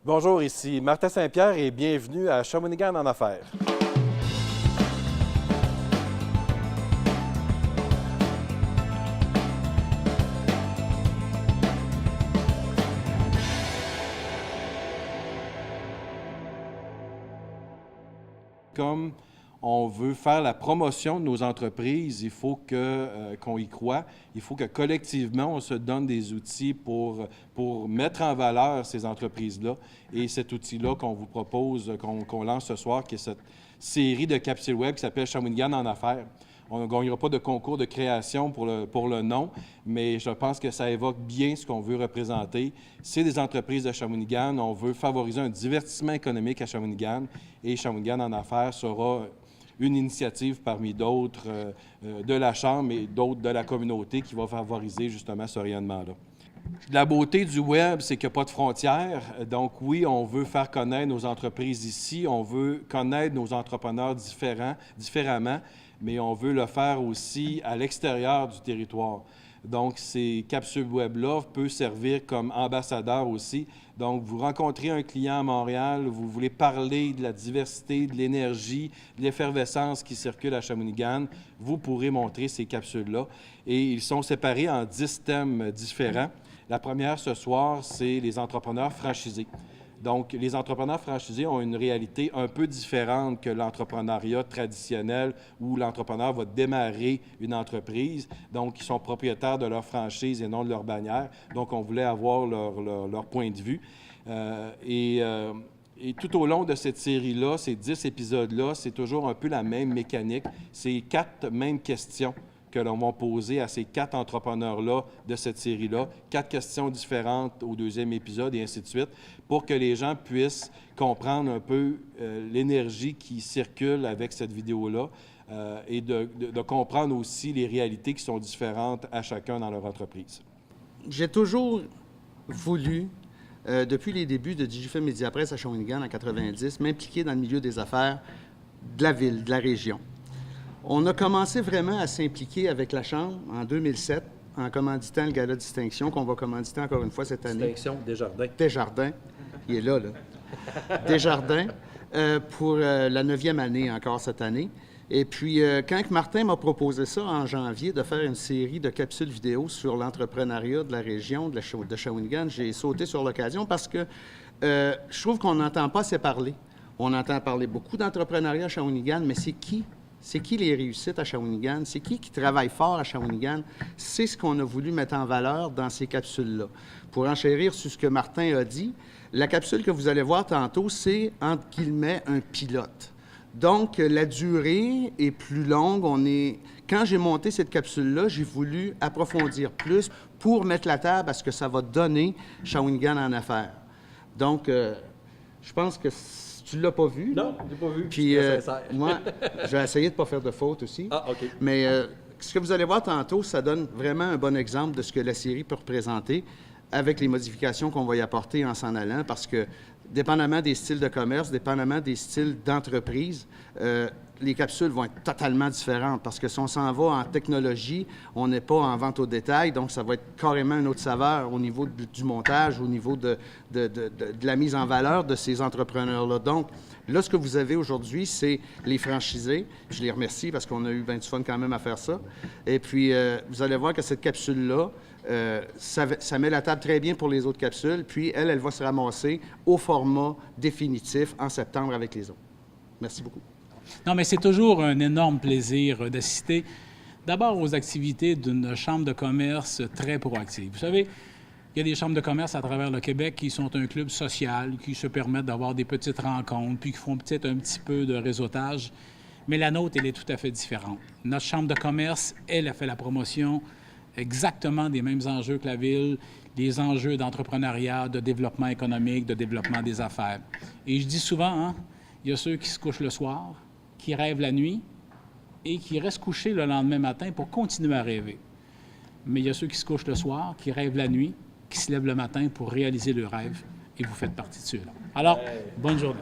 Bonjour, ici Martin Saint-Pierre et bienvenue à Shawinigan en affaires. Comme on veut faire la promotion de nos entreprises, il faut qu'on y croit. Il faut que collectivement, on se donne des outils pour mettre en valeur ces entreprises-là. Et cet outil-là qu'on vous propose, qu'on lance ce soir, qui est cette série de capsules web qui s'appelle Shawinigan en affaires. On ne gagnera pas de concours de création pour le nom, mais je pense que ça évoque bien ce qu'on veut représenter. C'est des entreprises de Shawinigan. On veut favoriser un divertissement économique à Shawinigan et Shawinigan en affaires sera une initiative parmi d'autres de la Chambre et d'autres de la communauté qui va favoriser justement ce rayonnement-là. La beauté du Web, c'est qu'il n'y a pas de frontières. Donc oui, on veut faire connaître nos entreprises ici, on veut connaître nos entrepreneurs différemment, mais on veut le faire aussi à l'extérieur du territoire. Donc, ces capsules web-là peuvent servir comme ambassadeurs aussi. Donc, vous rencontrez un client à Montréal, vous voulez parler de la diversité, de l'énergie, de l'effervescence qui circule à Shawinigan, vous pourrez montrer ces capsules-là. Et ils sont séparés en 10 thèmes différents. La première ce soir, c'est les entrepreneurs franchisés. Donc, les entrepreneurs franchisés ont une réalité un peu différente que l'entrepreneuriat traditionnel où l'entrepreneur va démarrer une entreprise. Donc, ils sont propriétaires de leur franchise et non de leur bannière. Donc, on voulait avoir leur point de vue. Et tout au long de cette série-là, ces 10 épisodes-là, c'est toujours un peu la même mécanique. C'est 4 mêmes questions que l'on va poser à ces 4 entrepreneurs-là de cette série-là. 4 questions différentes au 2e épisode et ainsi de suite, pour que les gens puissent comprendre un peu l'énergie qui circule avec cette vidéo-là et de comprendre aussi les réalités qui sont différentes à chacun dans leur entreprise. J'ai toujours voulu, depuis les débuts de Digifilm Mediapresse à Shawinigan en 90, m'impliquer dans le milieu des affaires de la ville, de la région. On a commencé vraiment à s'impliquer avec la Chambre en 2007 en commanditant le gala de distinction qu'on va commanditer encore une fois cette année. Distinction Desjardins. Desjardins. Il est là. Desjardins pour la 9e année encore cette année. Et puis, quand Martin m'a proposé ça en janvier, de faire une série de capsules vidéo sur l'entrepreneuriat de la région de Shawinigan, j'ai sauté sur l'occasion parce que je trouve qu'on n'entend pas assez parler. On entend parler beaucoup d'entrepreneuriat à Shawinigan, mais c'est qui? C'est qui les réussites à Shawinigan? C'est qui travaille fort à Shawinigan? C'est ce qu'on a voulu mettre en valeur dans ces capsules-là. Pour enchérir sur ce que Martin a dit, la capsule que vous allez voir tantôt, c'est, entre guillemets, un pilote. Donc, la durée est plus longue. Quand j'ai monté cette capsule-là, j'ai voulu approfondir plus pour mettre la table à ce que ça va donner Shawinigan en affaires. Donc, je pense que tu ne l'as pas vu? Non, je ne l'ai pas vu. Puis, moi, je vais essayer de ne pas faire de faute aussi. Ah, OK. Mais ce que vous allez voir tantôt, ça donne vraiment un bon exemple de ce que la série peut représenter avec les modifications qu'on va y apporter en s'en allant, parce que, dépendamment des styles de commerce, dépendamment des styles d'entreprise, les capsules vont être totalement différentes, parce que si on s'en va en technologie, on n'est pas en vente au détail, donc ça va être carrément une autre saveur au niveau du montage, au niveau de la mise en valeur de ces entrepreneurs-là. Donc, là, ce que vous avez aujourd'hui, c'est les franchisés. Je les remercie parce qu'on a eu bien du fun quand même à faire ça. Et puis, vous allez voir que cette capsule-là, ça met la table très bien pour les autres capsules, puis elle va se ramasser au format définitif en septembre avec les autres. Merci beaucoup. Non, mais c'est toujours un énorme plaisir d'assister d'abord aux activités d'une chambre de commerce très proactive. Vous savez, il y a des chambres de commerce à travers le Québec qui sont un club social, qui se permettent d'avoir des petites rencontres, puis qui font peut-être un petit peu de réseautage. Mais la nôtre, elle est tout à fait différente. Notre chambre de commerce, elle a fait la promotion exactement des mêmes enjeux que la ville, des enjeux d'entrepreneuriat, de développement économique, de développement des affaires. Et je dis souvent, il y a ceux qui se couchent le soir, qui rêvent la nuit et qui restent couchés le lendemain matin pour continuer à rêver. Mais il y a ceux qui se couchent le soir, qui rêvent la nuit, qui se lèvent le matin pour réaliser le rêve, et vous faites partie de ceux-là. Alors, bonne journée.